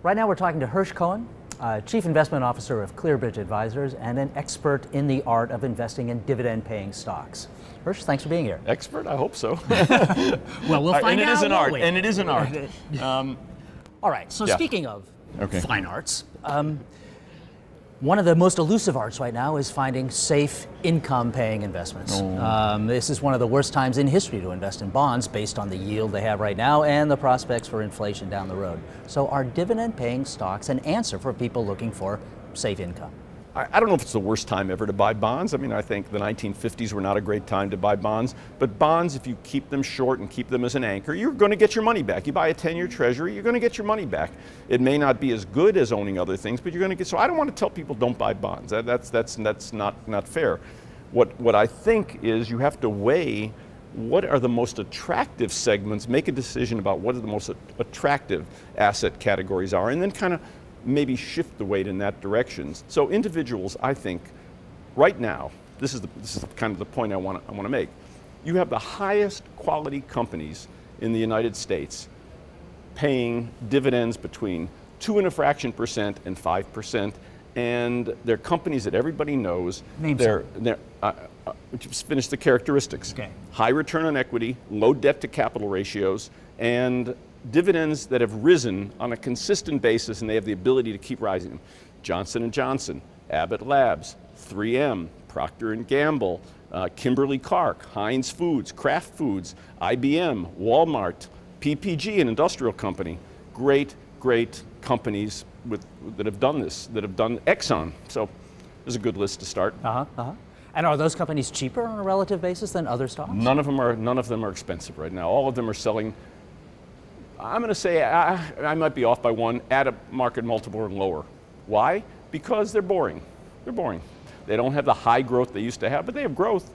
Right now we're talking to Hersh Cohen, Chief Investment Officer of ClearBridge Advisors and an expert in the art of investing in dividend-paying stocks. Hersh, thanks for being here. Expert? I hope so. Well, we'll find out. And it is an art. And it is an art. All right, so speaking of fine arts, one of the most elusive arts right now is finding safe income-paying investments. This is one of the worst times in history to invest in bonds based on the yield they have right now and the prospects for inflation down the road. So are dividend-paying stocks an answer for people looking for safe income? I don't know if it's the worst time ever to buy bonds. I mean, I think the 1950s were not a great time to buy bonds. But bonds, if you keep them short and keep them as an anchor, you're going to get your money back. You buy a 10-year treasury, you're going to get your money back. It may not be as good as owning other things, but you're going to get. So I don't want to tell people don't buy bonds. That's not fair. What I think is you have to weigh what are the most attractive segments, make a decision about what are the most attractive asset categories are, and then kind of maybe shift the weight in that direction. So individuals, I think, right now, this is kind of the point I want to make. You have the highest quality companies in the United States paying dividends between 2.5% and 5%, and they're companies that everybody knows. Name some. Just finish the characteristics. Okay. High return on equity, low debt to capital ratios, and dividends that have risen on a consistent basis, and they have the ability to keep rising. Johnson & Johnson, Abbott Labs, 3M, Procter & Gamble, Kimberly-Clark, Heinz Foods, Kraft Foods, IBM, Walmart, PPG, an industrial company. Great companies that have done this, that have done Exxon. So there's a good list to start. And are those companies cheaper on a relative basis than other stocks? None of them are expensive right now. All of them are selling. I'm going to say I might be off by one, at a market multiple or lower. Why? Because they're boring. They're boring. They don't have the high growth they used to have, but they have growth.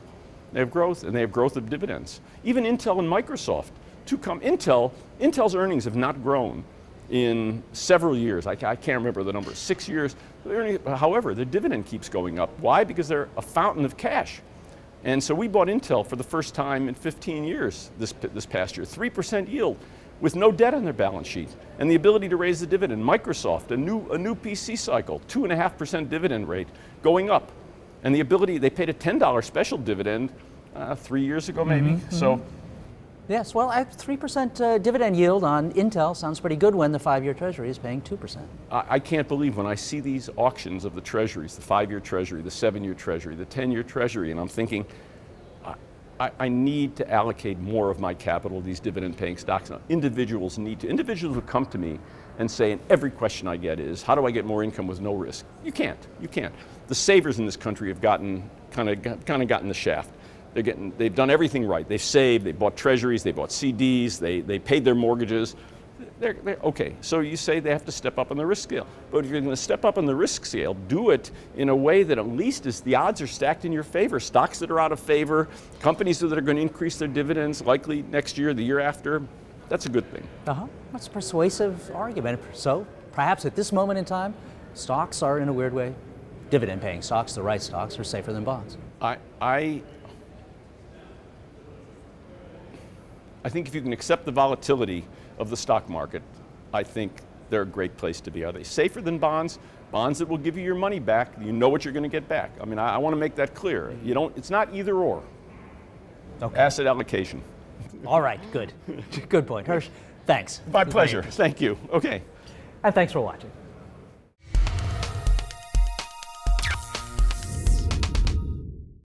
They have growth, and they have growth of dividends. Even Intel and Microsoft, Intel's earnings have not grown in several years. I can't remember the number, 6 years. However, their dividend keeps going up. Why? Because they're a fountain of cash. And so we bought Intel for the first time in 15 years this past year, 3% yield, with no debt on their balance sheet, and the ability to raise the dividend. Microsoft, a new PC cycle, 2.5% dividend rate, going up, and the ability, they paid a $10 special dividend 3 years ago maybe. So, yes, well, 3% dividend yield on Intel sounds pretty good when the 5-year treasury is paying 2%. I can't believe when I see these auctions of the treasuries, the 5-year treasury, the 7-year treasury, the 10-year treasury, and I'm thinking, I need to allocate more of my capital to these dividend-paying stocks. Now, individuals will come to me and say, and every question I get is, how do I get more income with no risk? You can't. The savers in this country have kind of gotten the shaft. They've done everything right. They've saved, they bought treasuries, they bought CDs, they paid their mortgages. They're okay, so you say they have to step up on the risk scale. But if you're going to step up on the risk scale, do it in a way that at least the odds are stacked in your favor. Stocks that are out of favor, companies that are going to increase their dividends likely next year, the year after, that's a good thing. That's a persuasive argument. So perhaps at this moment in time, stocks are, in a weird way, dividend-paying stocks, the right stocks, are safer than bonds. I think if you can accept the volatility of the stock market, I think they're a great place to be. Are they safer than bonds? Bonds that will give you your money back, you know what you're going to get back. I mean, I want to make that clear. It's not either or. Okay. Asset allocation. All right, good. Good point. Hersh, thanks. My pleasure. Thank you. Okay. And thanks for watching.